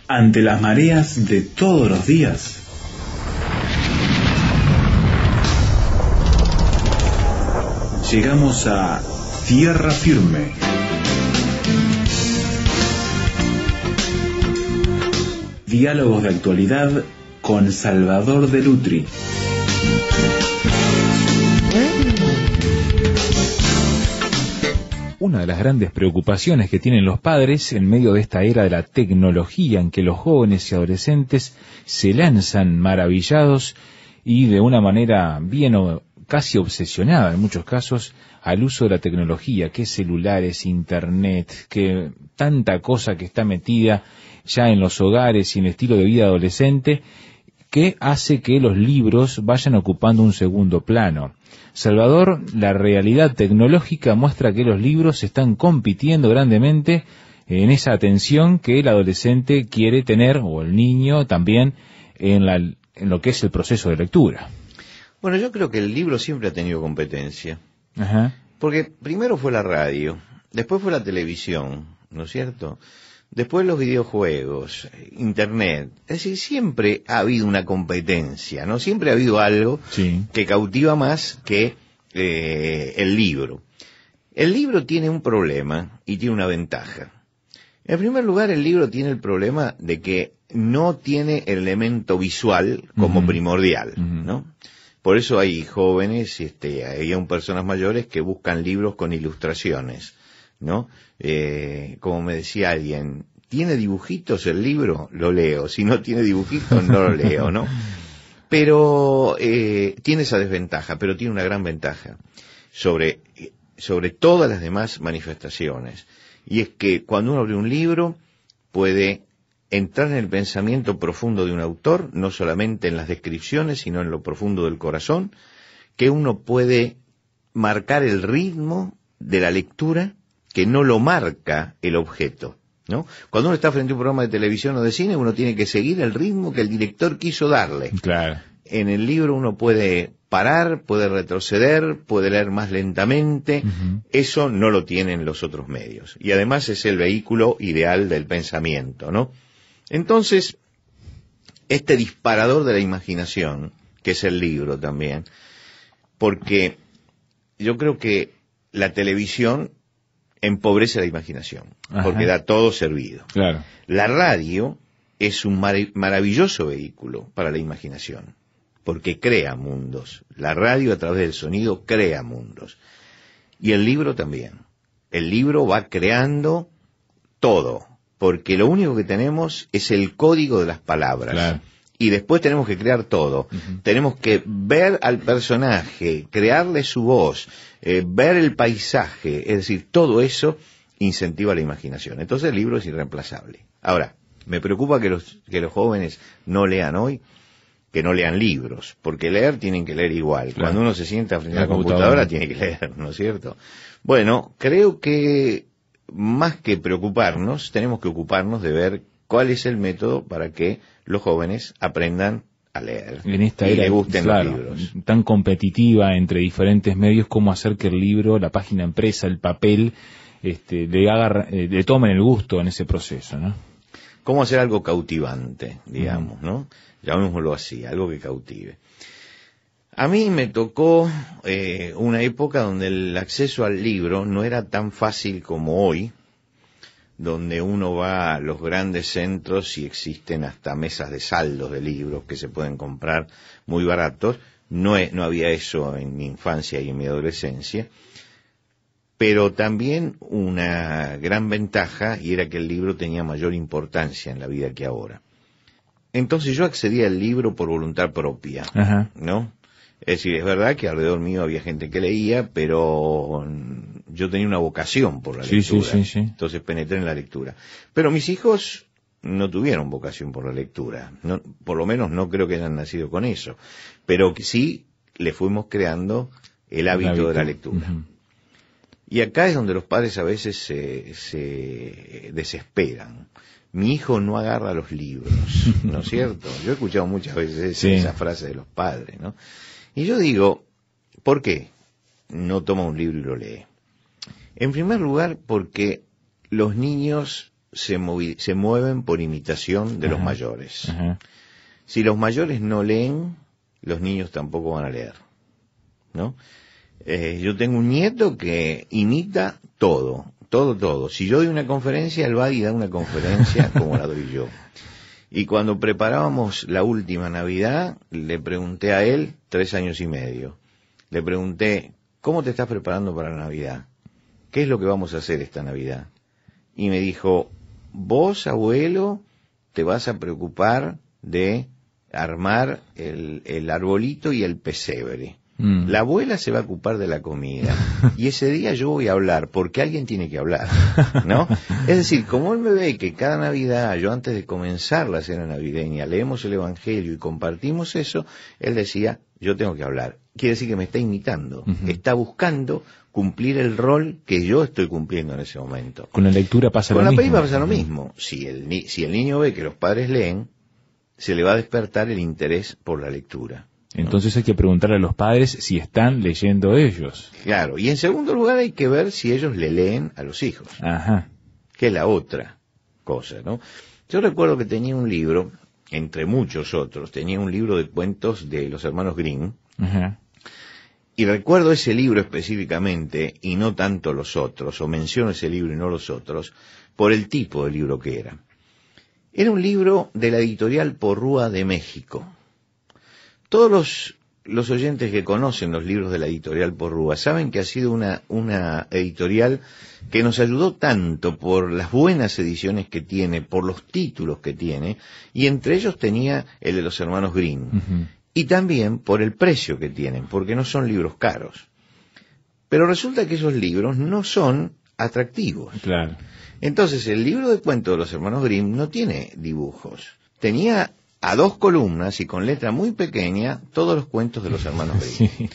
Ante las mareas de todos los días, llegamos a tierra firme. Diálogos de actualidad con Salvador de Lutri. Una de las grandes preocupaciones que tienen los padres en medio de esta era de la tecnología en que los jóvenes y adolescentes se lanzan maravillados y de una manera bien o casi obsesionada en muchos casos al uso de la tecnología, que celulares, internet, que tanta cosa que está metida ya en los hogares y en el estilo de vida adolescente, que hace que los libros vayan ocupando un segundo plano. Salvador, la realidad tecnológica muestra que los libros están compitiendo grandemente en esa atención que el adolescente quiere tener, o el niño también, en lo que es el proceso de lectura. Bueno, yo creo que el libro siempre ha tenido competencia. Ajá. Porque primero fue la radio, después fue la televisión, ¿no es cierto? Después los videojuegos, internet. Es decir, siempre ha habido una competencia, ¿no? Siempre ha habido algo que cautiva más que el libro. El libro tiene un problema y tiene una ventaja. En primer lugar, el libro tiene el problema de que no tiene el elemento visual como primordial, ¿no? Por eso hay jóvenes, hay aún personas mayores que buscan libros con ilustraciones, ¿no? Como me decía alguien, ¿tiene dibujitos el libro? Lo leo. Si no tiene dibujitos, no lo leo, ¿no? Pero tiene esa desventaja, pero tiene una gran ventaja sobre todas las demás manifestaciones. Y es que cuando uno abre un libro, puede entrar en el pensamiento profundo de un autor, no solamente en las descripciones, sino en lo profundo del corazón, que uno puede marcar el ritmo de la lectura, que no lo marca el objeto, ¿no? Cuando uno está frente a un programa de televisión o de cine, uno tiene que seguir el ritmo que el director quiso darle. Claro. En el libro uno puede parar, puede retroceder, puede leer más lentamente. Eso no lo tienen los otros medios. Y además es el vehículo ideal del pensamiento, ¿no? Entonces, este disparador de la imaginación, que es el libro también, porque yo creo que la televisión empobrece la imaginación, porque da todo servido. Claro. La radio es un maravilloso vehículo para la imaginación, porque crea mundos. La radio a través del sonido crea mundos. Y el libro también. El libro va creando todo, porque lo único que tenemos es el código de las palabras. Claro. Y después tenemos que crear todo. Tenemos que ver al personaje, crearle su voz, ver el paisaje, es decir, todo eso incentiva la imaginación. Entonces el libro es irreemplazable. Ahora, me preocupa que los jóvenes no lean hoy, que no lean libros, porque leer tienen que leer igual. Claro. Cuando uno se sienta frente a la computadora tiene que leer, ¿no es cierto? Bueno, creo que más que preocuparnos, tenemos que ocuparnos de ver cuál es el método para que los jóvenes aprendan a leer en esta y era, le gusten claro, los libros. Tan competitiva entre diferentes medios, cómo hacer que el libro, la página impresa, el papel, le tomen el gusto en ese proceso, ¿no? Cómo hacer algo cautivante, digamos, ¿no? Llamémoslo así, algo que cautive. A mí me tocó una época donde el acceso al libro no era tan fácil como hoy, donde uno va a los grandes centros y existen hasta mesas de saldos de libros que se pueden comprar muy baratos. No había eso en mi infancia y en mi adolescencia, pero también una gran ventaja, y era que el libro tenía mayor importancia en la vida que ahora. Entonces yo accedía al libro por voluntad propia, ¿no? Es decir, es verdad que alrededor mío había gente que leía, pero yo tenía una vocación por la lectura. Sí. Entonces penetré en la lectura. Pero mis hijos no tuvieron vocación por la lectura. No, por lo menos no creo que hayan nacido con eso. Pero sí le fuimos creando el hábito de la lectura. Y acá es donde los padres a veces se desesperan. Mi hijo no agarra los libros, ¿no es cierto? Yo he escuchado muchas veces esa frase de los padres, ¿no? Y yo digo, ¿por qué no toma un libro y lo lee? En primer lugar, porque los niños se mueven por imitación de los mayores. Ajá. Si los mayores no leen, los niños tampoco van a leer, ¿no? Yo tengo un nieto que imita todo. Si yo doy una conferencia, él va y da una conferencia como la doy yo. Y cuando preparábamos la última Navidad, le pregunté a él, 3 años y medio, le pregunté, ¿cómo te estás preparando para la Navidad? ¿Qué es lo que vamos a hacer esta Navidad? Y me dijo, vos, abuelo, te vas a preocupar de armar el arbolito y el pesebre. La abuela se va a ocupar de la comida y ese día yo voy a hablar porque alguien tiene que hablar, ¿no? Es decir, como él me ve que cada Navidad, yo antes de comenzar la cena navideña, leemos el Evangelio y compartimos eso, él decía, yo tengo que hablar. Quiere decir que me está imitando, está buscando cumplir el rol que yo estoy cumpliendo en ese momento. Con la lectura pasa lo mismo. Con la película pasa lo mismo. Si el niño ve que los padres leen, se le va a despertar el interés por la lectura. Entonces hay que preguntarle a los padres si están leyendo ellos. Claro, y en segundo lugar hay que ver si ellos le leen a los hijos. Ajá. Que es la otra cosa, ¿no? Yo recuerdo que tenía un libro, entre muchos otros, tenía un libro de cuentos de los hermanos Grimm. Ajá. Y recuerdo ese libro específicamente, y no tanto los otros, o menciono ese libro y no los otros, por el tipo de libro que era. Era un libro de la editorial Porrúa de México. Todos los oyentes que conocen los libros de la editorial Porrúa saben que ha sido una editorial que nos ayudó tanto por las buenas ediciones que tiene, por los títulos que tiene, y entre ellos tenía el de los hermanos Grimm, y también por el precio que tienen, porque no son libros caros. Pero resulta que esos libros no son atractivos. Claro. Entonces el libro de cuentos de los hermanos Grimm no tiene dibujos. Tenía a 2 columnas y con letra muy pequeña todos los cuentos de los hermanos Grimm. Sí.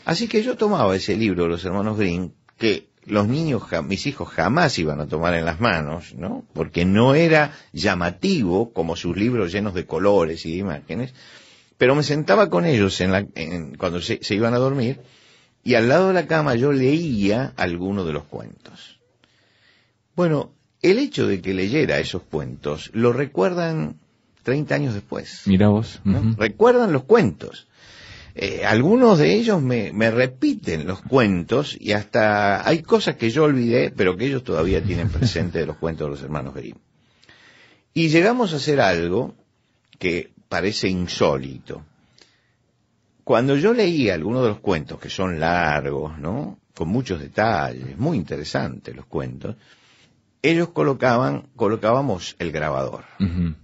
Así que yo tomaba ese libro de los hermanos Grimm, que los niños, mis hijos jamás iban a tomar en las manos, ¿no? Porque no era llamativo como sus libros llenos de colores y de imágenes, pero me sentaba con ellos cuando se iban a dormir y al lado de la cama yo leía alguno de los cuentos. Bueno, el hecho de que leyera esos cuentos lo recuerdan 30 años después. Mira vos. ¿No? Recuerdan los cuentos. Algunos de ellos me repiten los cuentos y hasta hay cosas que yo olvidé, pero que ellos todavía tienen presente de los cuentos de los hermanos Grimm. Y llegamos a hacer algo que parece insólito. Cuando yo leía algunos de los cuentos, que son largos, ¿no? Con muchos detalles, muy interesantes los cuentos, ellos colocábamos el grabador.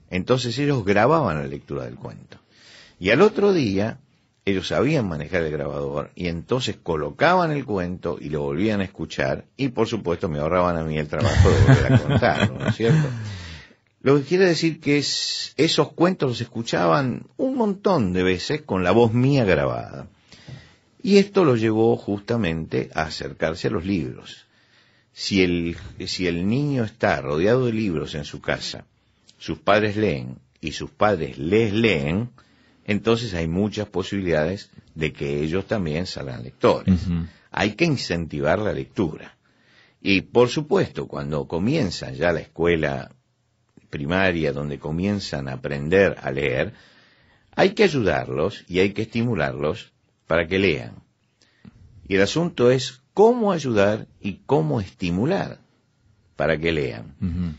Entonces ellos grababan la lectura del cuento. Y al otro día, ellos sabían manejar el grabador y entonces colocaban el cuento y lo volvían a escuchar y por supuesto me ahorraban a mí el trabajo de volver a contarlo, ¿no es cierto? Lo que quiere decir que esos cuentos los escuchaban un montón de veces con la voz mía grabada. Y esto lo llevó justamente a acercarse a los libros. Si el niño está rodeado de libros en su casa, sus padres leen y sus padres les leen, entonces hay muchas posibilidades de que ellos también salgan lectores. Hay que incentivar la lectura. Y por supuesto, cuando comienzan ya la escuela primaria, donde comienzan a aprender a leer, hay que ayudarlos y hay que estimularlos para que lean. Y el asunto es cómo ayudar y cómo estimular para que lean.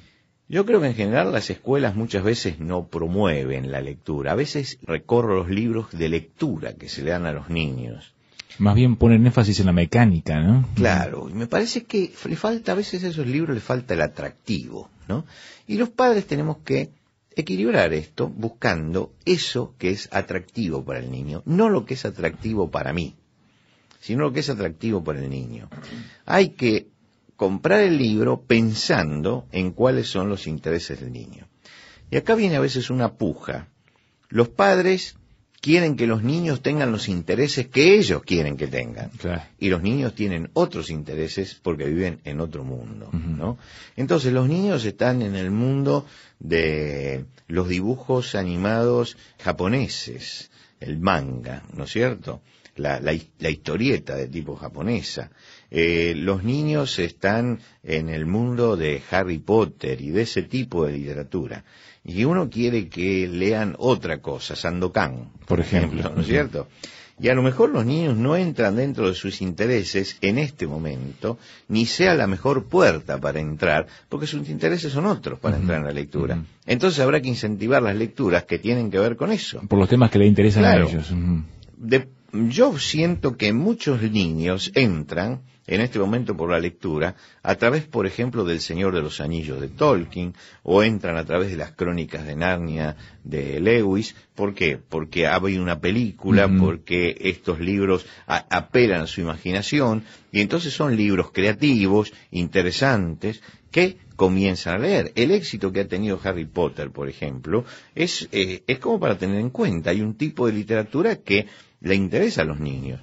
Yo creo que en general las escuelas muchas veces no promueven la lectura. A veces recorro los libros de lectura que se le dan a los niños. Más bien ponen énfasis en la mecánica, ¿no? Claro, y me parece que le falta, a veces a esos libros le falta el atractivo, ¿no? Y los padres tenemos que equilibrar esto buscando eso que es atractivo para el niño, no lo que es atractivo para mí, sino lo que es atractivo para el niño. Hay que comprar el libro pensando en cuáles son los intereses del niño. Y acá viene a veces una puja. Los padres quieren que los niños tengan los intereses que ellos quieren que tengan. Claro. Y los niños tienen otros intereses porque viven en otro mundo, ¿no? Entonces los niños están en el mundo de los dibujos animados japoneses, el manga, ¿no es cierto? La historieta de tipo japonesa. Los niños están en el mundo de Harry Potter y de ese tipo de literatura. Y uno quiere que lean otra cosa, Sandokan, por ejemplo, ¿no es cierto? Y a lo mejor los niños no entran dentro de sus intereses en este momento, ni sea la mejor puerta para entrar, porque sus intereses son otros para entrar en la lectura. Entonces habrá que incentivar las lecturas que tienen que ver con eso. Por los temas que le interesan a ellos. Yo siento que muchos niños entran en este momento por la lectura a través, por ejemplo, del Señor de los Anillos de Tolkien, o entran a través de las Crónicas de Narnia de Lewis. ¿Por qué? Porque ha habido una película, porque estos libros apelan a su imaginación, y entonces son libros creativos, interesantes, que comienzan a leer. El éxito que ha tenido Harry Potter, por ejemplo, es como para tener en cuenta. Hay un tipo de literatura que le interesa a los niños.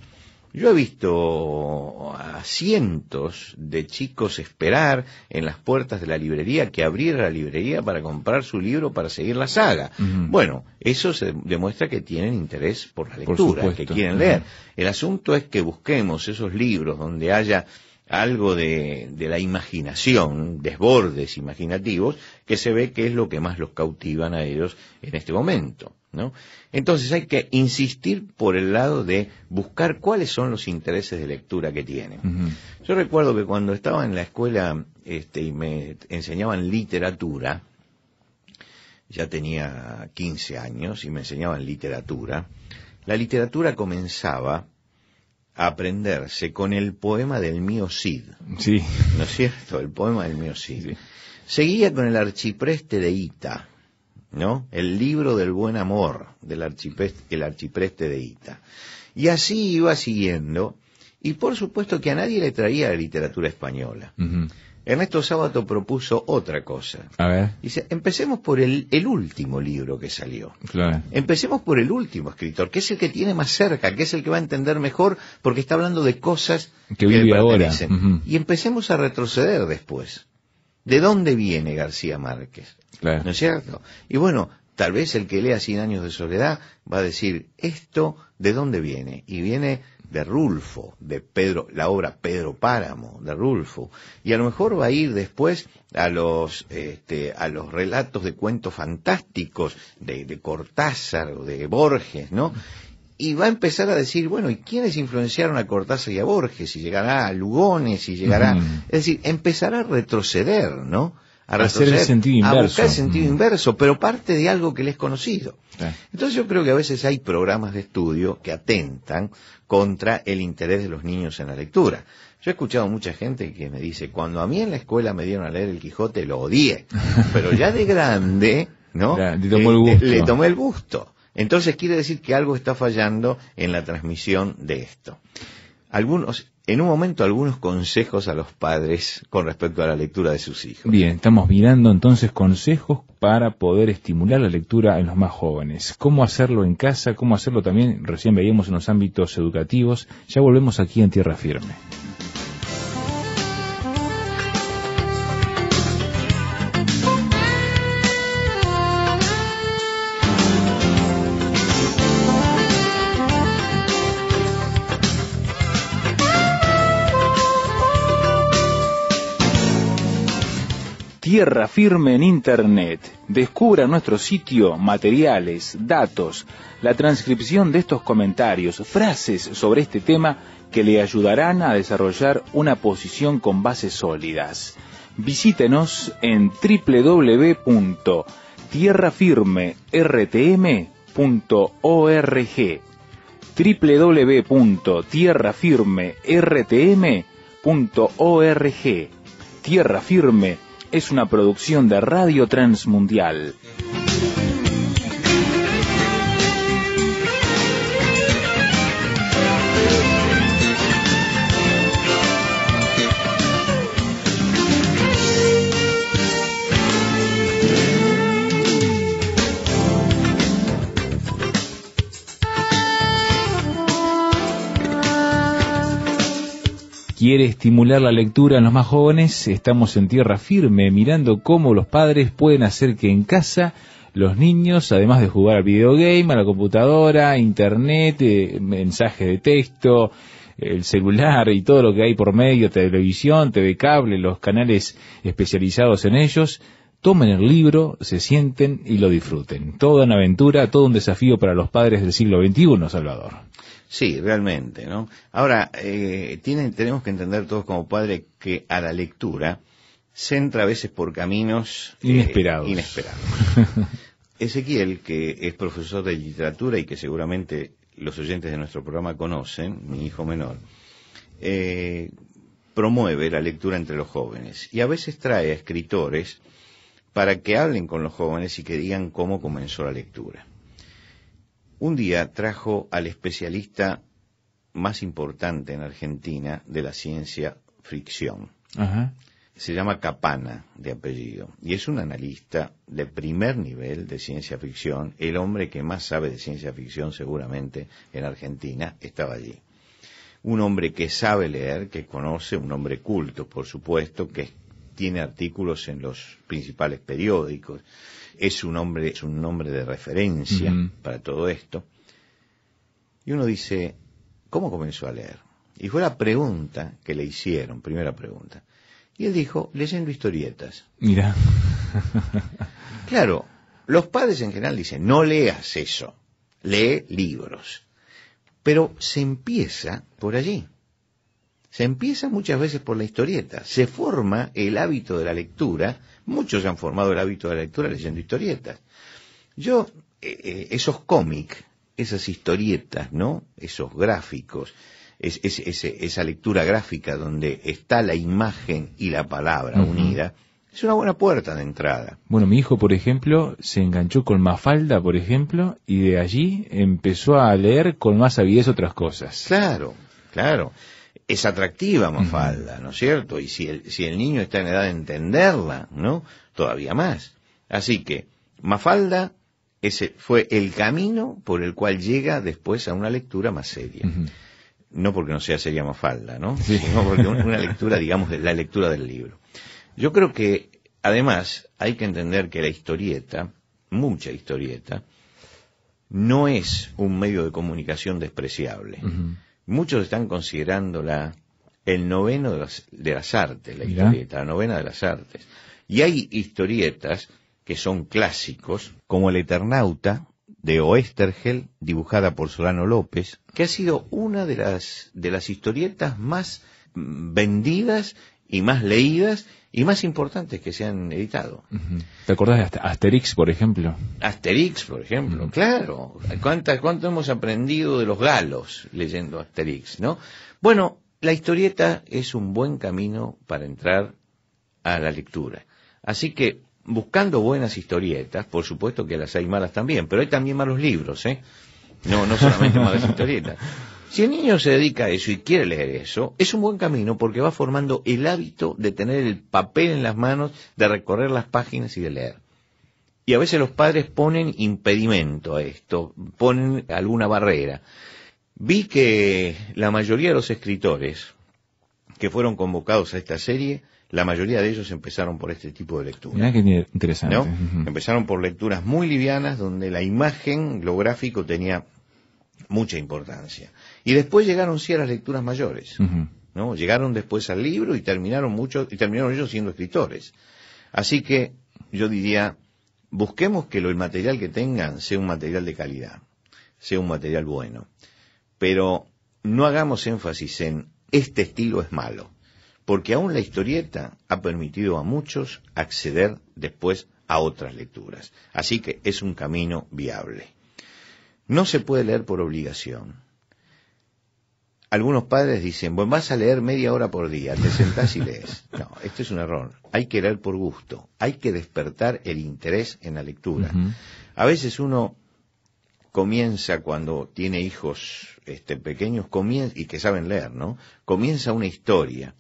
Yo he visto a cientos de chicos esperar en las puertas de la librería que abriera la librería para comprar su libro para seguir la saga. Bueno, eso se demuestra que tienen interés por la lectura, que quieren leer. El asunto es que busquemos esos libros donde haya algo de la imaginación, desbordes imaginativos, que se ve que es lo que más los cautivan a ellos en este momento, ¿no? Entonces hay que insistir por el lado de buscar cuáles son los intereses de lectura que tienen. Yo recuerdo que cuando estaba en la escuela y me enseñaban literatura, ya tenía 15 años y me enseñaban literatura, la literatura comenzaba a aprenderse con el poema del mío Cid. Sí. ¿No es cierto? El poema del mío Cid. Sí. Seguía con el arcipreste de Ita, ¿no? El libro del buen amor del arcipreste de Ita. Y así iba siguiendo, y por supuesto que a nadie le traía la literatura española. Ernesto Sábato propuso otra cosa. A ver. Dice, empecemos por el último libro que salió. Claro. Empecemos por el último escritor, que es el que tiene más cerca, que es el que va a entender mejor, porque está hablando de cosas que vive ahora. Y empecemos a retroceder después. ¿De dónde viene García Márquez? Claro. ¿No es cierto? Y bueno, tal vez el que lea 100 años de soledad va a decir, ¿esto de dónde viene? Y viene de Rulfo, de Pedro, la obra Pedro Páramo, de Rulfo. Y a lo mejor va a ir después a los relatos de cuentos fantásticos de Cortázar o de Borges, ¿no? Y va a empezar a decir, bueno, ¿y quiénes influenciaron a Cortázar y a Borges? Y llegará a Lugones, y llegará... Es decir, empezará a retroceder, ¿no? A hacer el sentido inverso. A buscar el sentido inverso, pero parte de algo que le es conocido. Entonces yo creo que a veces hay programas de estudio que atentan contra el interés de los niños en la lectura. Yo he escuchado mucha gente que me dice, cuando a mí en la escuela me dieron a leer el Quijote, lo odié. Pero ya de grande, ¿no? Le tomé el gusto. Entonces quiere decir que algo está fallando en la transmisión de esto. En un momento, algunos consejos a los padres con respecto a la lectura de sus hijos. Bien, estamos mirando entonces consejos para poder estimular la lectura en los más jóvenes. ¿Cómo hacerlo en casa? ¿Cómo hacerlo también? Recién veíamos en los ámbitos educativos. Ya volvemos aquí en Tierra Firme. Tierra Firme en Internet. Descubra nuestro sitio materiales, datos, la transcripción de estos comentarios, frases sobre este tema que le ayudarán a desarrollar una posición con bases sólidas. Visítenos en www.tierrafirmertm.org www.tierrafirmertm.org. Tierra Firme es una producción de Radio Transmundial. ¿Quiere estimular la lectura en los más jóvenes? Estamos en Tierra Firme, mirando cómo los padres pueden hacer que en casa los niños, además de jugar al videogame, a la computadora, internet, mensajes de texto, el celular y todo lo que hay por medio, televisión, TV cable, los canales especializados en ellos, tomen el libro, se sienten y lo disfruten. Toda una aventura, todo un desafío para los padres del siglo XXI, Salvador. Sí, realmente, ¿no? Ahora, tenemos que entender todos como padres que a la lectura se entra a veces por caminos inesperados. Ezequiel, que es profesor de literatura y que seguramente los oyentes de nuestro programa conocen, mi hijo menor, promueve la lectura entre los jóvenes y a veces trae a escritores para que hablen con los jóvenes y que digan cómo comenzó la lectura. Un día trajo al especialista más importante en Argentina de la ciencia ficción. Ajá. Se llama Capana, de apellido, y es un analista de primer nivel de ciencia ficción. El hombre que más sabe de ciencia ficción seguramente en Argentina estaba allí. Un hombre que sabe leer, que conoce, un hombre culto, por supuesto, que tiene artículos en los principales periódicos. Es un nombre de referencia para todo esto. Y uno dice, ¿cómo comenzó a leer? Y fue la pregunta que le hicieron, primera pregunta. Y él dijo, leyendo historietas. Mira. Claro, los padres en general dicen, no leas eso, lee libros. Pero se empieza por allí. Se empieza muchas veces por la historieta. Se forma el hábito de la lectura. Muchos han formado el hábito de la lectura leyendo historietas. Esos cómics, esas historietas, ¿no? Esos gráficos, esa lectura gráfica donde está la imagen y la palabra unida, es una buena puerta de entrada. Bueno, mi hijo, por ejemplo, se enganchó con Mafalda, por ejemplo, y de allí empezó a leer con más avidez otras cosas. Claro, claro. Es atractiva Mafalda, ¿no es cierto? Y si el niño está en edad de entenderla, ¿no? Todavía más. Así que Mafalda ese fue el camino por el cual llega después a una lectura más seria. No porque no sea seria Mafalda, ¿no? Sí. Sino porque una lectura, digamos, la lectura del libro. Yo creo que, además, hay que entender que la historieta, mucha historieta, no es un medio de comunicación despreciable. Muchos están considerándola el noveno de las artes, la historieta, la novena de las artes. Y hay historietas que son clásicos, como El Eternauta, de Oesterheld, dibujada por Solano López, que ha sido una de las historietas más vendidas y más leídas y más importantes que se han editado. ¿Te acordás de Asterix, por ejemplo? Asterix, por ejemplo, claro. ¿Cuánto hemos aprendido de los galos leyendo Asterix, no? Bueno, la historieta es un buen camino para entrar a la lectura. Así que, buscando buenas historietas, por supuesto que las hay malas también, pero hay también malos libros, ¿eh? No solamente malas historietas. Si el niño se dedica a eso y quiere leer eso, es un buen camino porque va formando el hábito de tener el papel en las manos, de recorrer las páginas y de leer. Y a veces los padres ponen impedimento a esto, ponen alguna barrera. Vi que la mayoría de los escritores que fueron convocados a esta serie, la mayoría de ellos empezaron por este tipo de lectura. Mirá qué interesante. ¿No? Empezaron por lecturas muy livianas, donde la imagen, lo gráfico, tenía mucha importancia. Y después llegaron sí a las lecturas mayores, ¿no? Llegaron después al libro y terminaron ellos siendo escritores. Así que yo diría, busquemos que el material que tengan sea un material de calidad, sea un material bueno. Pero no hagamos énfasis en este estilo es malo, porque aún la historieta ha permitido a muchos acceder después a otras lecturas. Así que es un camino viable. No se puede leer por obligación. Algunos padres dicen, bueno, vas a leer media hora por día, te sentás y lees. No, esto es un error. Hay que leer por gusto. Hay que despertar el interés en la lectura. A veces uno comienza, cuando tiene hijos pequeños, y que saben leer, ¿no? Comienza una historia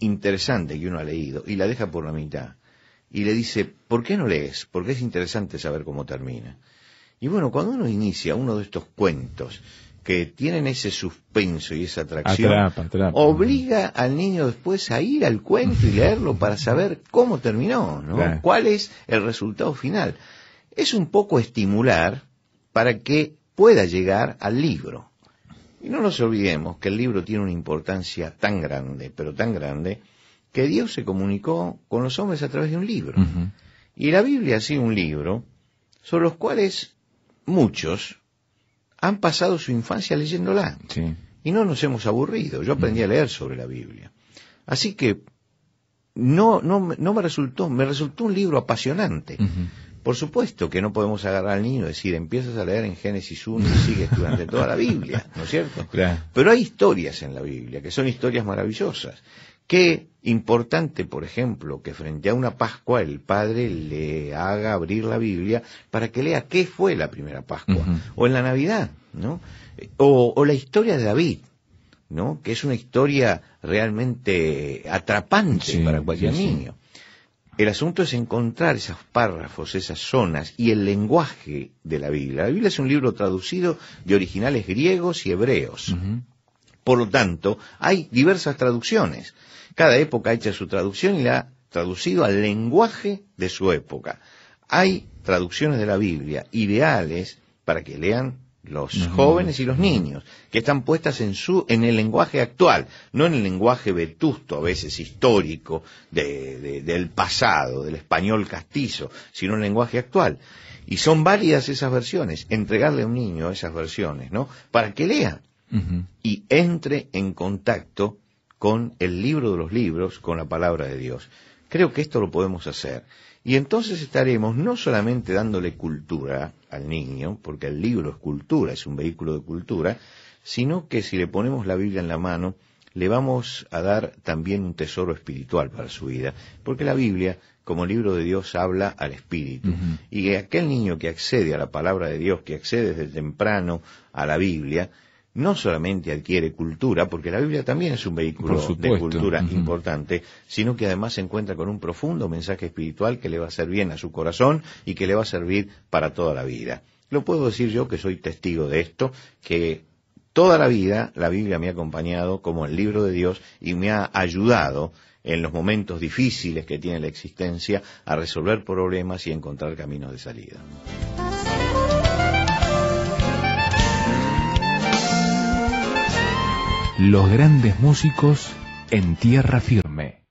interesante que uno ha leído y la deja por la mitad. Y le dice, ¿por qué no lees? Porque es interesante saber cómo termina. Y bueno, cuando uno inicia uno de estos cuentos que tienen ese suspenso y esa atracción, atrapa. Obliga al niño después a ir al cuento y leerlo para saber cómo terminó, ¿no? Claro. ¿Cuál es el resultado final? Es un poco estimular para que pueda llegar al libro. Y no nos olvidemos que el libro tiene una importancia tan grande, pero tan grande, que Dios se comunicó con los hombres a través de un libro. Ujú. Y la Biblia ha sido un libro sobre los cuales muchos han pasado su infancia leyéndola. Sí. Y no nos hemos aburrido. Yo aprendí a leer sobre la Biblia. Así que no me resultó un libro apasionante. Ujú. Por supuesto que no podemos agarrar al niño y decir, empiezas a leer en Génesis 1 y sigues durante toda la Biblia, ¿no es cierto? Claro. Pero hay historias en la Biblia que son historias maravillosas. Qué importante, por ejemplo, que frente a una Pascua el padre le haga abrir la Biblia para que lea qué fue la primera Pascua, Ujú. o en la Navidad, ¿no? O la historia de David, ¿no? Que es una historia realmente atrapante Sí, para cualquier sí, sí. niño. El asunto es encontrar esos párrafos, esas zonas y el lenguaje de la Biblia. La Biblia es un libro traducido de originales griegos y hebreos. Ujú. Por lo tanto, hay diversas traducciones. Cada época ha hecho su traducción y la ha traducido al lenguaje de su época. Hay traducciones de la Biblia ideales para que lean los Los jóvenes niños. y los niños, que están puestas en el lenguaje actual, no en el lenguaje vetusto, a veces histórico, del pasado, del español castizo, sino en el lenguaje actual. Y son válidas esas versiones, entregarle a un niño esas versiones, ¿no? Para que lea Ujú. y entre en contacto con el libro de los libros, con la palabra de Dios. Creo que esto lo podemos hacer. Y entonces estaremos no solamente dándole cultura al niño, porque el libro es cultura, es un vehículo de cultura, sino que si le ponemos la Biblia en la mano, le vamos a dar también un tesoro espiritual para su vida, porque la Biblia, como libro de Dios, habla al espíritu. Ujú. Y aquel niño que accede a la palabra de Dios, que accede desde temprano a la Biblia, no solamente adquiere cultura, porque la Biblia también es un vehículo Por de supuesto. cultura Ujú. importante, sino que además se encuentra con un profundo mensaje espiritual que le va a hacer bien a su corazón y que le va a servir para toda la vida. Lo puedo decir yo, que soy testigo de esto, que toda la vida la Biblia me ha acompañado como el libro de Dios y me ha ayudado en los momentos difíciles que tiene la existencia a resolver problemas y encontrar caminos de salida. Los grandes músicos en tierra firme.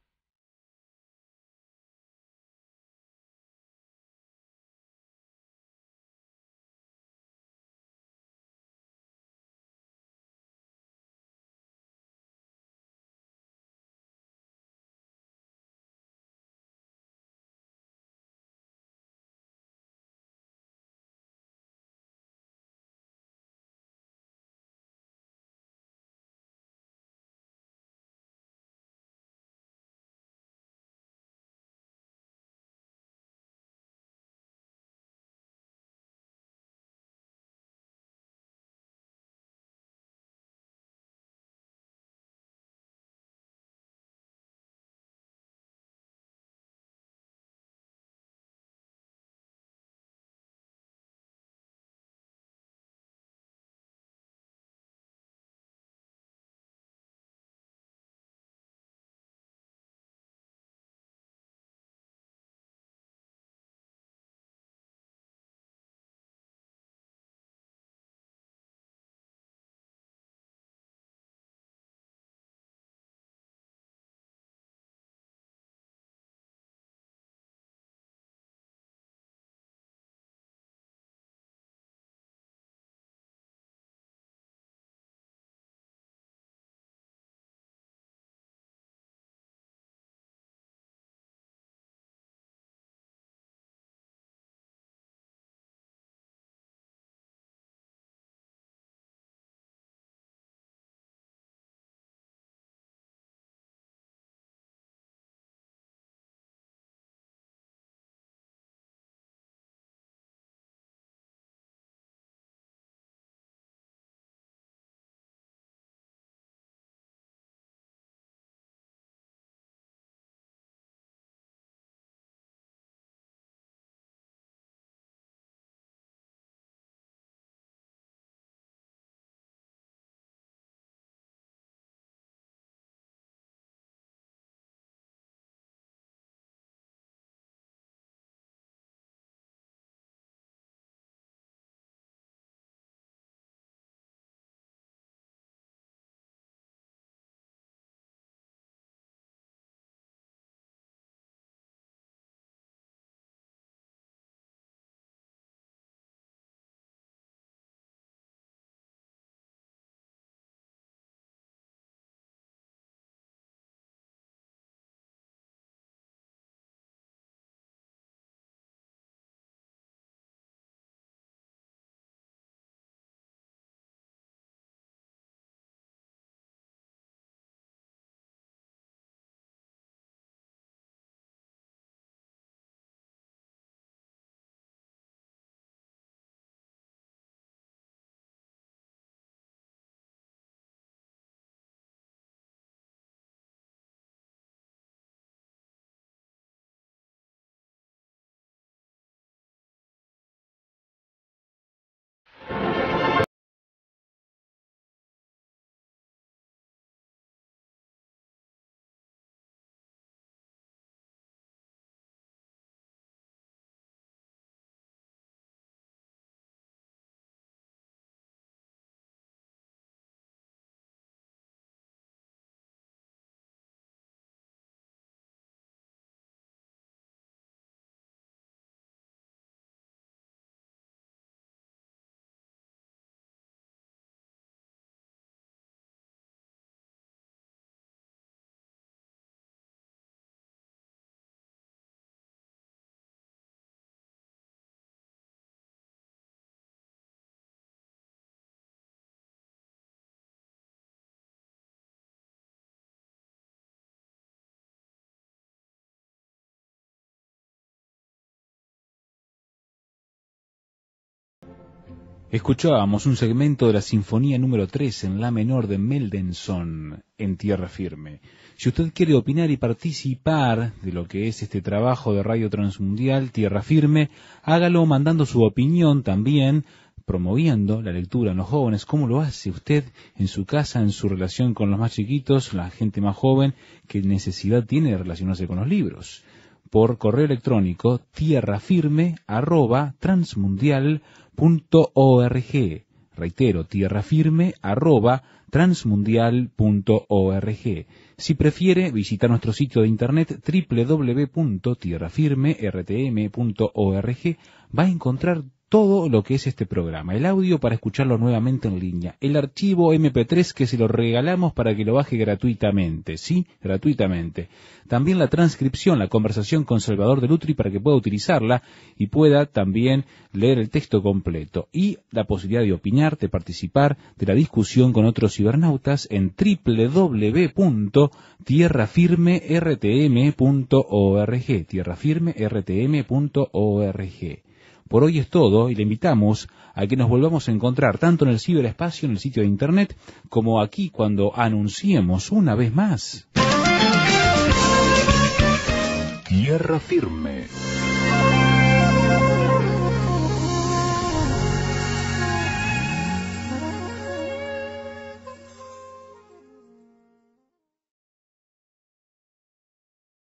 Escuchábamos un segmento de la Sinfonía número 3 en la menor de Mendelssohn en Tierra Firme. Si usted quiere opinar y participar de lo que es este trabajo de Radio Transmundial Tierra Firme, hágalo mandando su opinión también, promoviendo la lectura en los jóvenes. ¿Cómo lo hace usted en su casa, en su relación con los más chiquitos, la gente más joven? ¿Qué necesidad tiene de relacionarse con los libros? Por correo electrónico tierrafirme@transmundial.org. Reitero, tierrafirme@transmundial.org. Si prefiere visitar nuestro sitio de internet www.tierrafirme.rtm.org, va a encontrar todo lo que es este programa, el audio para escucharlo nuevamente en línea, el archivo MP3 que se lo regalamos para que lo baje gratuitamente, sí, gratuitamente. También la transcripción, la conversación con Salvador de Lutri para que pueda utilizarla y pueda también leer el texto completo. Y la posibilidad de opinar, de participar de la discusión con otros cibernautas en www.tierrafirmertm.org, tierrafirmertm.org. Por hoy es todo y le invitamos a que nos volvamos a encontrar tanto en el ciberespacio, en el sitio de internet, como aquí cuando anunciemos una vez más. Tierra Firme.